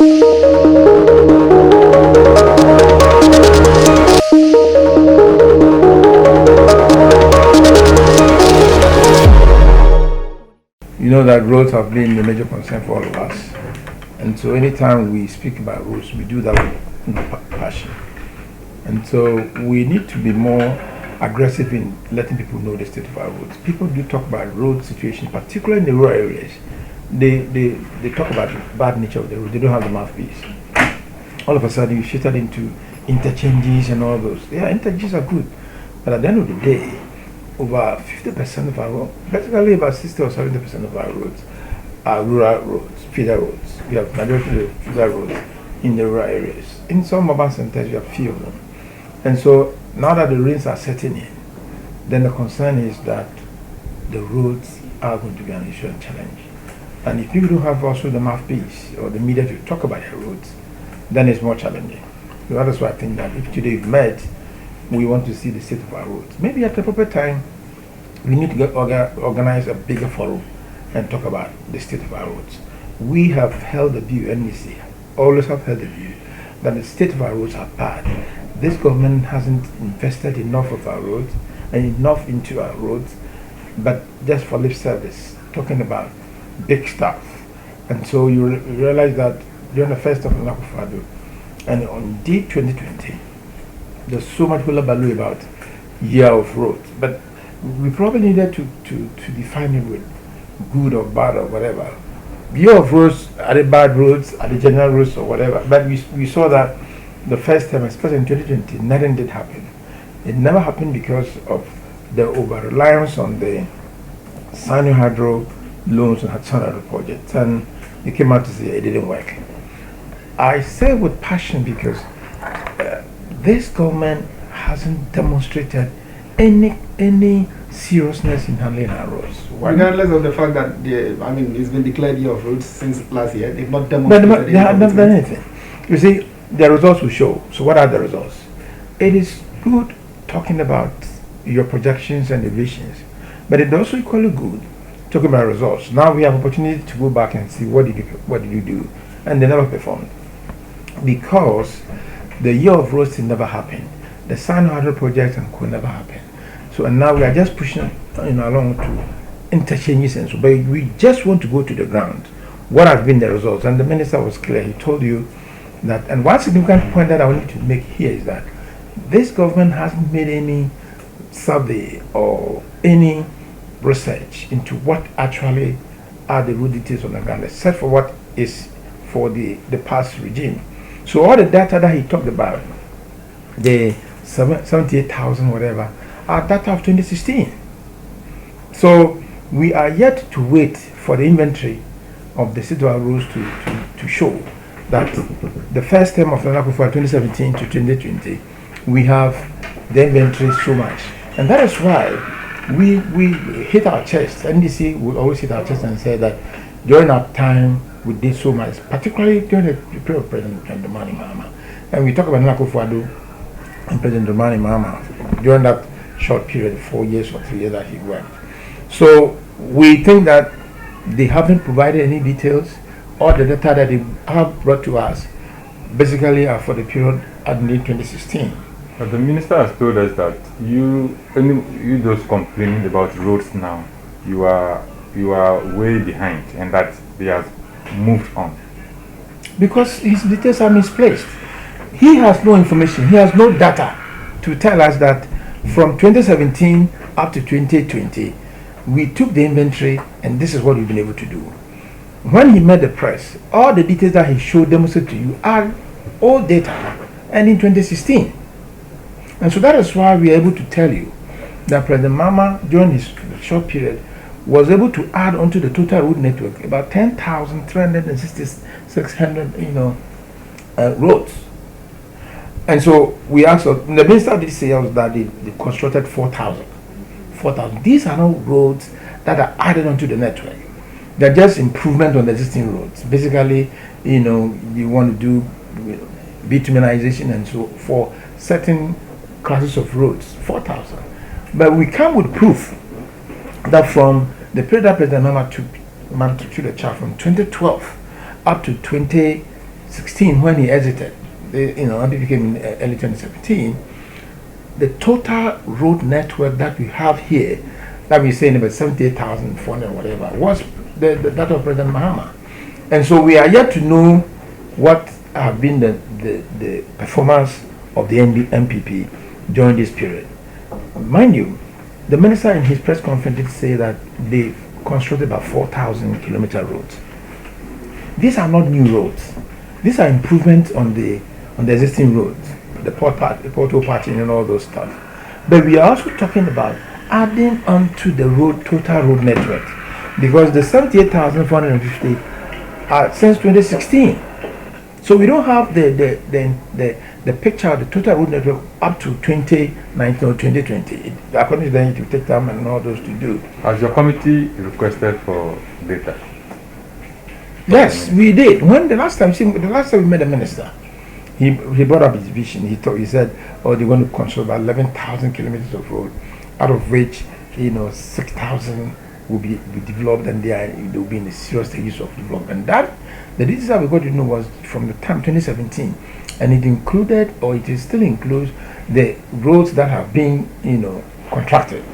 You know that roads have been a major concern for all of us. And so anytime we speak about roads, we do that with passion. And so we need to be more aggressive in letting people know the state of our roads. People do talk about road situation, particularly in the rural areas. They talk about the bad nature of the road. They don't have the mouthpiece. All of a sudden you shifted into interchanges and all those. Yeah, interchanges are good. But at the end of the day, over 50% of our roads, basically about 60 or 70% of our roads are rural roads, feeder roads. We have majority of feeder roads in the rural areas. In some urban centers, we have few of them. And so now that the rains are setting in, then the concern is that the roads are going to be an issue and challenge. And if people don't have also the mouthpiece or the media to talk about their roads, then it's more challenging. So that is why I think that if today we've met, we want to see the state of our roads. Maybe at the proper time, we need to organize a bigger forum and talk about the state of our roads. We have held the view, NEC always have held the view, that the state of our roads are bad. This government hasn't invested enough of our roads and enough into our roads, but just for lip service, talking about big stuff. And so you realize that during the first of Nakufado and on D 2020, there's so much hullabaloo about year of roads, but we probably needed to define it with good or bad or whatever. Year of roads, are they bad roads, are they general roads or whatever? But we saw that the first time, especially in 2020, nothing did happen. It never happened because of the over-reliance on the Sino Hydro loans and Hudson Hydro projects, and they came out to say it didn't work. I say with passion because this government hasn't demonstrated any seriousness in handling our roads. Regardless of the fact that it's been declared year of roads since last year, they've not demonstrated. They have not done anything. You see, the results will show. So what are the results? It is good talking about your projections and the visions, but it's also equally good talking about results. Now we have opportunity to go back and see what did you do, and they never performed because the year of roads never happened. The San Hydro project and could never happen. So and now we are just pushing along to interchanges and so, but we just want to go to the ground. What have been the results? And the minister was clear. He told you that, and one significant point that I want to make here is that this government hasn't made any survey or any research into what actually are the road details on the ground, except for what is for the past regime. So all the data that he talked about, the 78,000 whatever, are data of 2016. So we are yet to wait for the inventory of the state of our roads to show that the first term of the NACO for 2017 to 2020, we have the inventory so much. And that is why we hit our chest. NDC will always hit our chest and say that during our time we did so much, particularly during the period of President Dramani Mahama. And we talk about NACO Fuado and President Dramani Mahama during that short period, 4 years or 3 years that he worked. So we think that they haven't provided any details. All the data that they have brought to us basically are for the period at 2016. But the minister has told us that you those complaining about roads now, you are way behind, and that they have moved on. Because his details are misplaced. He has no information, he has no data to tell us that from 2017 up to 2020, we took the inventory and this is what we've been able to do. When he met the press, all the details that he showed, demonstrated to you are old data and in 2016. And so that is why we are able to tell you that President Mama, during his short period, was able to add onto the total road network about 10,366 roads. And so we asked, the minister did say that they constructed 4,000. These are not roads that are added onto the network. They're just improvement on the existing roads. Basically, you want to do bituminization and so for certain classes of roads, 4,000. But we come with proof that from the period that President Mama took the charge from 2012 up to 2017, 2016 when he exited, MPP came in early 2017, the total road network that we have here, that we're saying about 78,400 whatever, was that of President Mahama. And so we are yet to know what have been the performance of the MPP during this period. Mind you, the minister in his press conference did say that they constructed about 4,000 kilometer roads. These are not new roads. These are improvements on the existing roads, the portal patching and all those stuff. But we are also talking about adding onto the total road network, because the 78,450 are since 2016. So we don't have the picture of the total road network up to 2019 or 2020. According to them, it will take time and all those to do. Has your committee requested for data? Yes, we did. When the last time we met the minister, he brought up his vision. He said, oh, they're going to construct about 11,000 kilometers of road, out of which 6,000 will be developed, and they will be in the serious stages of development. The details that we got to know was from the time 2017, and it included, or it still includes, the roads that have been contracted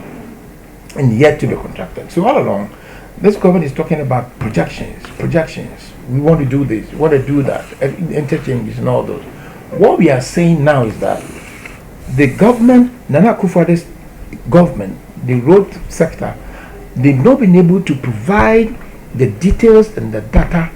and yet to be contracted. So all along, this government is talking about projections. We want to do this, we want to do that, interchanges and all those. What we are saying now is that the government, Nana Akufo-Addo's government, the road sector, they've not been able to provide the details and the data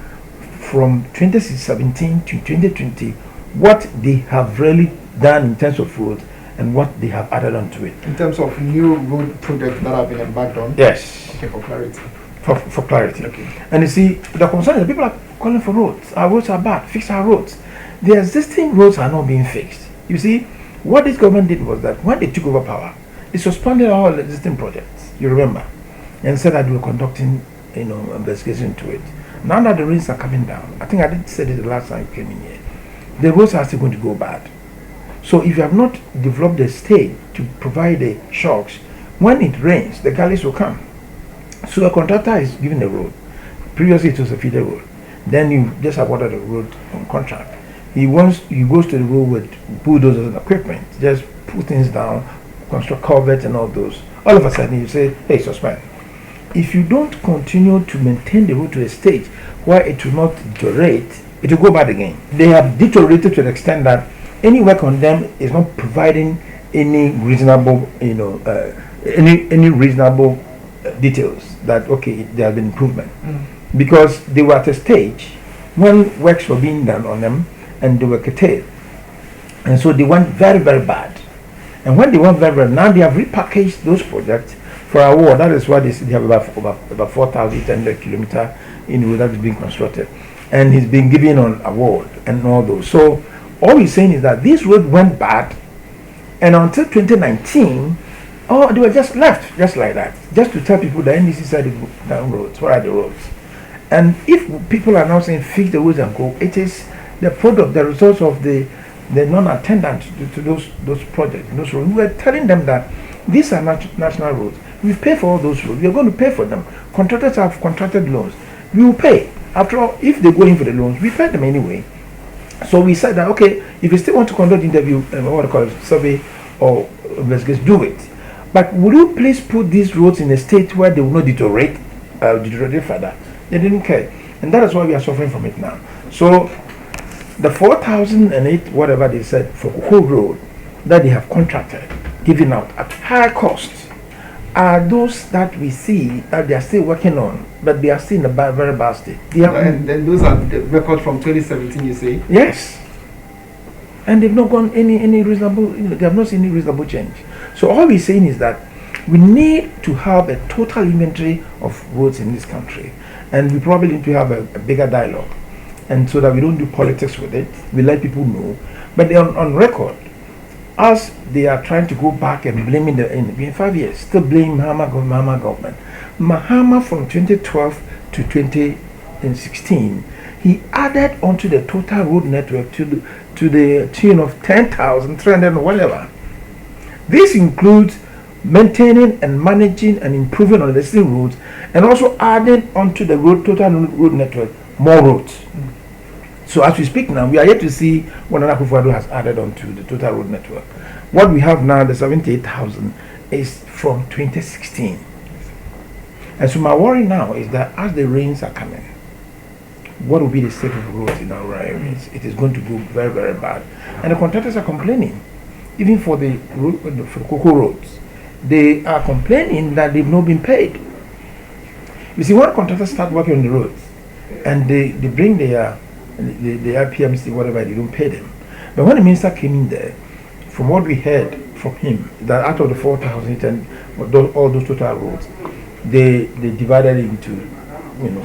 from 2017 to 2020, what they have really done in terms of roads and what they have added on to it. In terms of new road projects that have been embarked on? Yes. Okay, for clarity. For clarity. Okay. And you see, the concern is people are calling for roads. Our roads are bad. Fix our roads. The existing roads are not being fixed. You see, what this government did was that when they took over power, they suspended all the existing projects. You remember, and said that we were conducting, investigation into it. Now that the rains are coming down, I think I did say this the last time you came in here, the roads are still going to go bad. So if you have not developed a state to provide the shocks, when it rains, the gullies will come. So a contractor is given the road. Previously it was a feeder road. Then you just awarded the road on contract. He goes to the road with bulldozers and equipment, just put things down, construct culverts and all those. All of a sudden you say, hey, suspend. If you don't continue to maintain the road to a stage where it will not deteriorate, it will go bad again. They have deteriorated to the extent that any work on them is not providing any reasonable, any reasonable details that there have been improvement, because they were at a stage when works were being done on them and they were curtailed, and so they went very, very bad. And when they went very, very, now they have repackaged those projects for award. That is why they have about 4,800 kilometers in road that is being constructed, and he's been given on award and all those. So all he's saying is that this road went bad, and until 2019, they were just left just like that, just to tell people that NDC said down roads. What are the roads? And if people are now saying fix the roads and go, it is the product, the results of the non-attendance to those projects, those roads. We were telling them that these are national roads. We pay for all those roads. We are going to pay for them. Contractors have contracted loans. We will pay. After all, if they go in for the loans, we pay them anyway. So we said that, okay, if you still want to conduct interview, what I call it, survey or investigation, do it. But would you please put these roads in a state where they will not deteriorate further? They didn't care. And that is why we are suffering from it now. So the 4,008, whatever they said, for whole road that they have contracted, given out at high cost, are those that we see that they are still working on, but they are still in a very bad state. And then those are the records from 2017, you say? Yes. And they've not gone any reasonable, they have not seen any reasonable change. So all we're saying is that we need to have a total inventory of roads in this country, and we probably need to have a bigger dialogue, and so that we don't do politics with it. We let people know, but on record, as they are trying to go back and blaming in 5 years, still blame Mahama government. Mahama from 2012 to 2016, he added onto the total road network to the tune of 10,300 whatever. This includes maintaining and managing and improving on the existing roads, and also adding onto the total road network more roads. So as we speak now, we are yet to see what Nana Akufo-Addo has added onto the total road network. What we have now, the 78,000, is from 2016. And so my worry now is that as the rains are coming, what will be the state of roads in our areas? It is going to go very, very bad. And the contractors are complaining, even for the cocoa roads. They are complaining that they've not been paid. You see, when contractors start working on the roads and they bring their RPMC, whatever, they don't pay them. But when the minister came in there, from what we heard from him, that out of the 4,000 and all those total roads, they divided into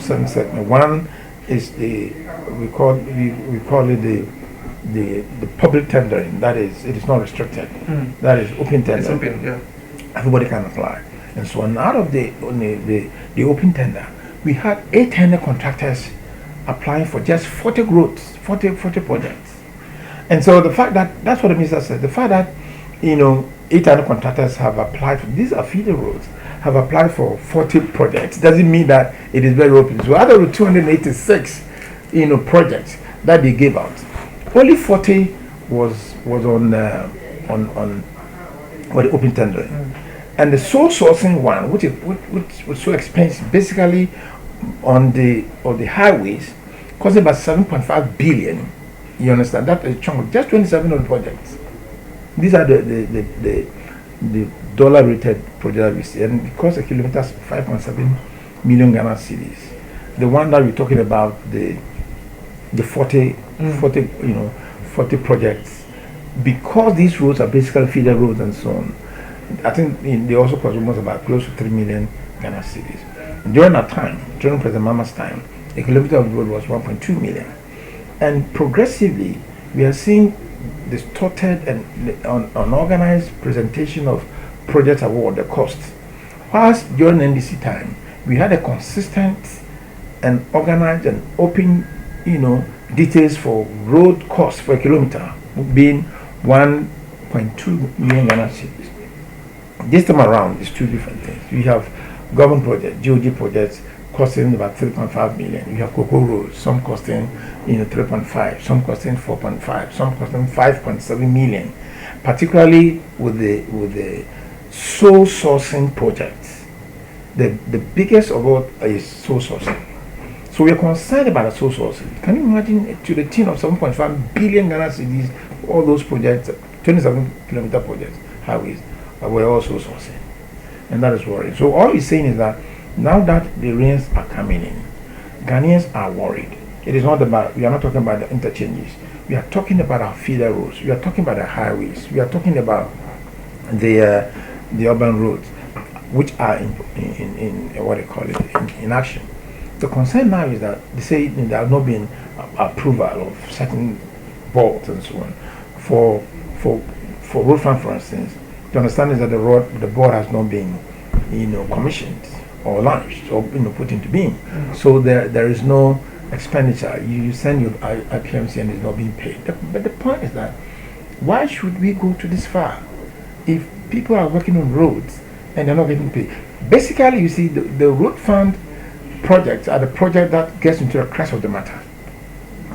7 segments. One is we call it the public tendering. That is, it is not restricted. That is open tender. It's open, yeah. Everybody can apply. And so out of the open tender, we had 800 contractors applying for just 40 roads, 40 projects. And so the fact that, that's what the minister said, the fact that 800 contractors have applied for, these are feeder roads, have applied for 40 projects, doesn't mean that it is very open. So out of the 286 projects that they gave out, only 40 was on the open tendering. And the sole sourcing one, which was so expensive, basically on the highways, costing about 7.5 billion. You understand? That's a chunk, just 27 of the projects. These are the dollar rated projects that we see, and it costs a kilometer 5.7 million Ghana cedis. The one that we're talking about, the 40 projects, because these roads are basically feeder roads and so on. I think they also cost almost about close to 3 million Ghana cedis. During that time, during President Mama's time, a kilometer of road was 1.2 million. And progressively, we are seeing distorted and unorganized presentation of project award, the cost. Whilst during NDC time, we had a consistent and organized and open, details for road cost for a kilometer being 1.2 million Ghana cedis. This time around, it's two different things. We have government projects, GOG projects, costing about 3.5 million. You have cocoa roads, some costing 3.5, some costing 4.5, some costing 5.7 million. Particularly with the sole sourcing projects, the biggest of all is sole sourcing. So we are concerned about the sole sourcing. Can you imagine, to the tune of 7.5 billion Ghana cedis, all those projects, 27 kilometer projects, highways, we're also sourcing, and that is worrying. So all he's saying is that now that the rains are coming in, Ghanaians are worried. It is not about, we are not talking about the interchanges. We are talking about our feeder roads. We are talking about the highways. We are talking about the urban roads, which are in what they call it, in action. The concern now is that they say there has not been approval of certain boards and so on for road fund, for instance. The understanding is that the board has not been commissioned or launched or put into being. So there is no expenditure. You send your IPMC and it's not being paid. But the point is that why should we go to this far if people are working on roads and they're not getting paid? Basically, you see, the road fund projects are the project that gets into the crux of the matter,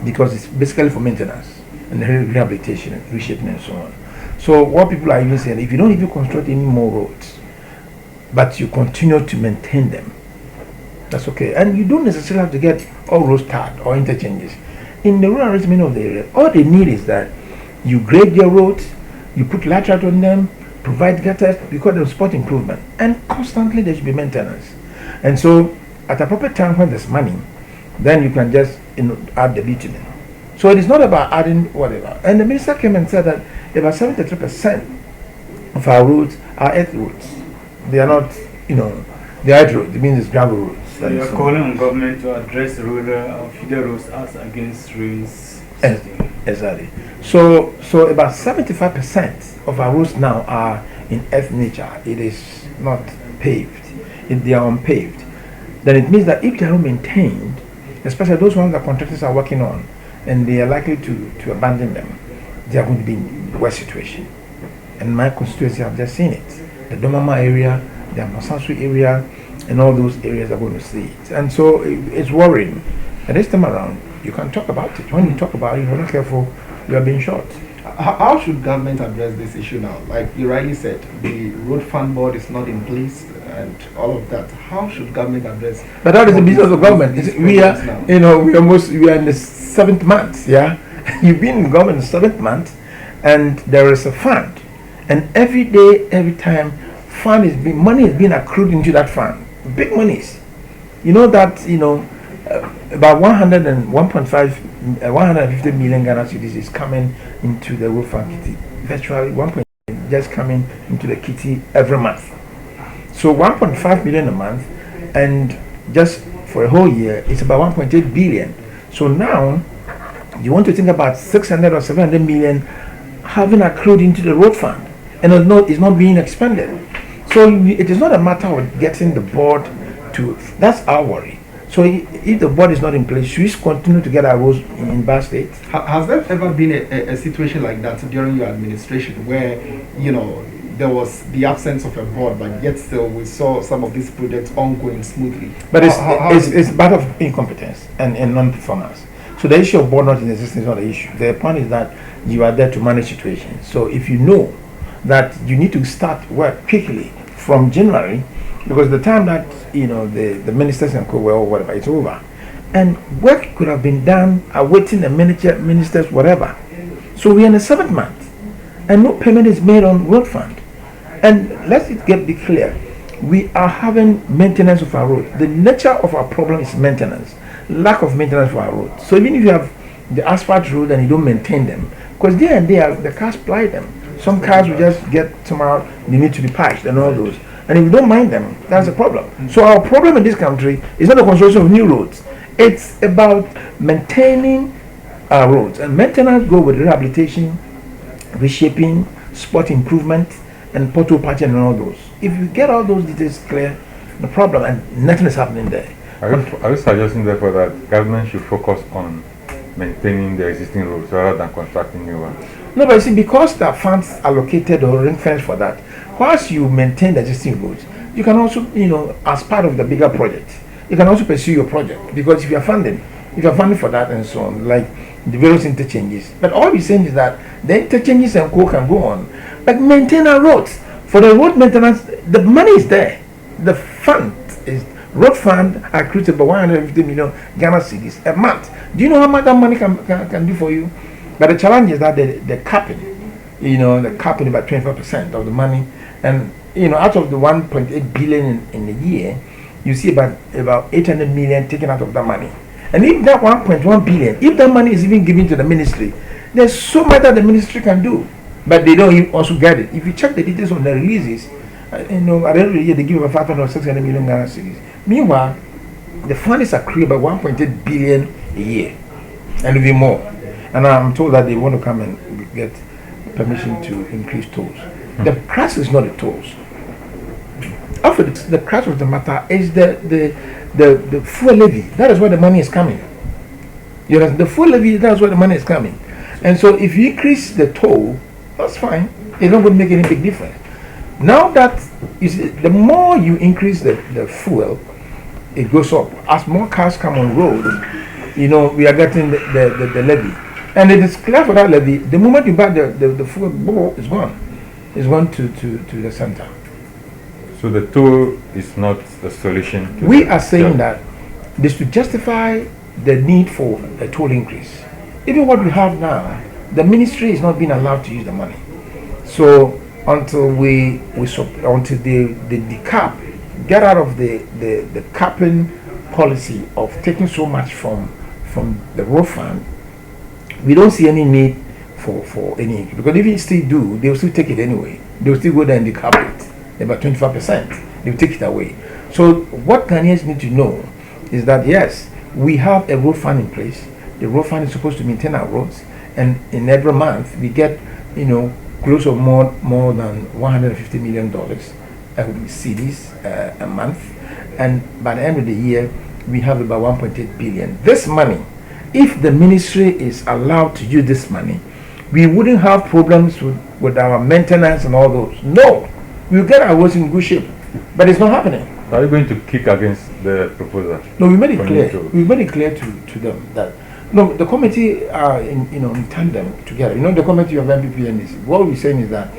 because it's basically for maintenance and rehabilitation and reshaping and so on. So what people are even saying, if you don't even construct any more roads, but you continue to maintain them, that's okay. And you don't necessarily have to get all roads tarred or interchanges. In the rural arrangement of the area, all they need is that you grade your roads, you put laterite on them, provide gutters, because of spot improvement, and constantly there should be maintenance. And so at a proper time when there's money, then you can just add the bitumen. So it is not about adding whatever. And the minister came and said that about 73% of our roads are earth roads. They are not, the earth roads. It means it's gravel roads. So you are calling on government to address rural feeder roads as against rains. Exactly. So about 75% of our roads now are in earth nature. It is not paved. They are unpaved. Then it means that if they are not maintained, especially those ones that contractors are working on, and they are likely to abandon them, they are going to be in a worse situation. And my constituency, I've just seen it. The Domama area, the Amasasu area, and all those areas are going to see it. And so it's worrying. And this time around, You can't talk about it. When you talk about it, if you're not careful, you are being shot. How should government address this issue now? Like you rightly said, the road fund board is not in place and all of that. How should government address? But that is the business of government. We are, now? we are in the 7th month. Yeah, you've been in government the 7th month, and there is a fund, and every day, every time, money is being accrued into that fund. Big monies. You know that about 150 million Ghana cedis is coming into the road fund kitty. Virtually 1. Just coming into the kitty every month. So 1.5 million a month, and just for a whole year, it's about 1.8 billion. So now you want to think about 600 or 700 million having accrued into the road fund, and it's not being expended. So it is not a matter of getting the board to. That's our worry. So if the board is not in place, should we continue to get our roads in bad state? Has there ever been a situation like that during your administration where, there was the absence of a board, but yet still we saw some of these projects ongoing smoothly? But it's part of incompetence and non-performance. So the issue of board not in existence is not the issue. The point is that you are there to manage situations. So if you know that you need to start work quickly from January, because the time that the ministers and or whatever, it's over, and work could have been done awaiting the ministers whatever. So we are in the 7th month, and no payment is made on road fund. And let's be clear, we are having maintenance of our road. The nature of our problem is maintenance, lack of maintenance for our road. So even if you have the asphalt road and you don't maintain them, because day and day the cars ply them. Some cars will just get somehow, they need to be patched and all those. And if you don't mind them, that's a problem. So our problem in this country is not the construction of new roads. It's about maintaining our roads. And maintenance go with rehabilitation, reshaping, spot improvement, and pothole patching and all those. If you get all those details clear, the problem, and nothing is happening there. Are you suggesting therefore that government should focus on maintaining the existing roads rather than constructing new ones? No, but you see, because the funds allocated or ring-fenced for that, whilst you maintain the existing roads, you can also, as part of the bigger project, you can also pursue your project. Because if you're funding for that and so on, like the various interchanges. But all we're saying is that the interchanges and can go on, but maintain our roads. For the road maintenance, the money is there. The fund is, road fund accrues about 150 million Ghana cedis a month. Do you know how much that money can do for you? But the challenge is that the capping, the capping about 25% of the money, and out of the 1.8 billion in a year, you see about 800 million taken out of that money. And if that 1.1 billion, if that money is even given to the ministry, there's so much that the ministry can do, but they don't even also get it. If you check the details on the releases, at the end of the year they give about 500 or 600 million Ghana cedis. Meanwhile, the fund is accrued by 1.8 billion a year, and even more. And I'm told that they want to come and get permission to increase tolls. The crash is not the tolls. After the crash of the matter is the fuel levy. That is where the money is coming. The fuel levy, that's where the money is coming. And so if you increase the toll, that's fine. It's not going to make any big difference. Now that, you see, the more you increase the fuel, it goes up. As more cars come on road, we are getting the levy. And it is clear for that levy, the moment you buy the fuel, it's gone. It's gone to the center. So the toll is not the solution? We are saying that this to justify the need for a toll increase. Even what we have now, the ministry is not being allowed to use the money. So until until they decap, get out of the capping policy of taking so much from the road fund, we don't see any need for any, because if you still do, they will still take it anyway. They will still go there and decap it about 25%. They will take it away. So what Ghanaians need to know is that yes, we have a road fund in place. The road fund is supposed to maintain our roads, and in every month we get close to more than $150 million cedis a month, and by the end of the year we have about 1.8 billion. This money, if the ministry is allowed to use this money, we wouldn't have problems with our maintenance and all those. No, we'll get our roads in good shape, but it's not happening. Are you going to kick against the proposal? No, we made it clear. We made it clear to them that No, the committee are in tandem together. The committee of MPP and this. What we're saying is that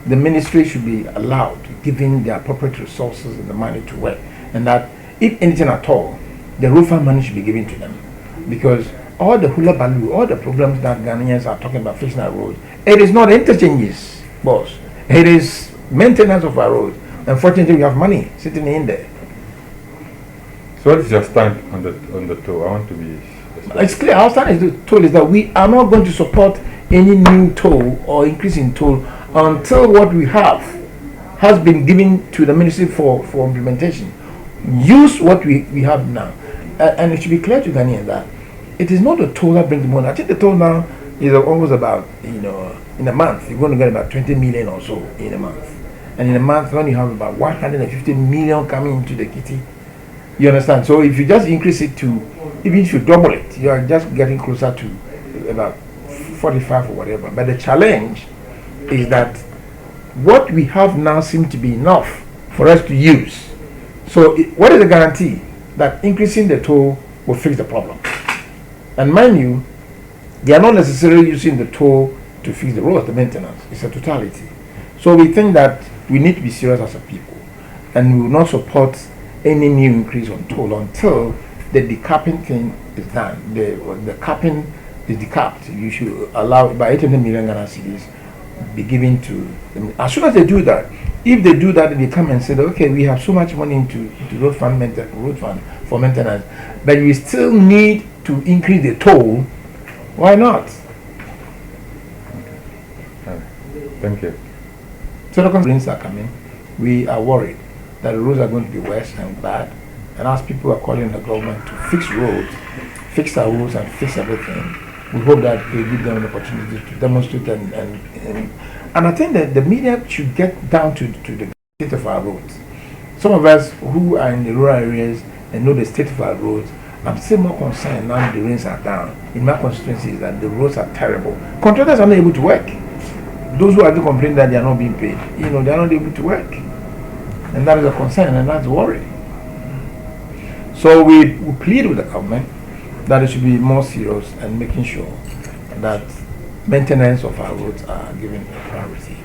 the ministry should be allowed, given the appropriate resources and the money to work, and that if anything at all, the road fund money should be given to them, because all the hula baloo, all the programs that Ghanaians are talking about fixing our roads, it is not interchanges, boss. It is maintenance of our roads. Unfortunately, we have money sitting in there. So what is your stand on the toll? I want to be. It's clear. Our stand is that we are not going to support any new toll or increase in toll until what we have has been given to the ministry for implementation. Use what we have now, and it should be clear to Ghanaians that it is not the toll that brings the money. I think the toll now is almost about in a month you're going to get about 20 million or so in a month, and in a month when you have about 150 million coming into the kitty, you understand. So if you just increase it to, even if you double it, you are just getting closer to about 45 or whatever. But the challenge is that what we have now seems to be enough for us to use. So what is the guarantee that increasing the toll will fix the problem? And mind you, they are not necessarily using the toll to fix the roads, the maintenance. It's a totality. So we think that we need to be serious as a people, and we will not support any new increase on toll until the decapping thing is done. The capping is decapped. You should allow by 800 million Ghana cedis be given to them. As soon as they do that, if they do that, they come and say, okay, we have so much money into road fund for maintenance, but we still need to increase the toll. Why not? Okay. Thank you. So the rains are coming. We are worried that the roads are going to be worse and bad. And as people are calling the government to fix roads, fix our roads and fix everything, we hope that they give them an opportunity to demonstrate and I think that the media should get down to the state of our roads. Some of us who are in the rural areas and know the state of our roads, I'm still more concerned now the rains are down. In my constituency is that the roads are terrible. Contractors are not able to work. Those who are complaining that they are not being paid, they are not able to work. And that is a concern and that's a worry. So we plead with the government that it should be more serious and making sure that maintenance of our roads are given a priority.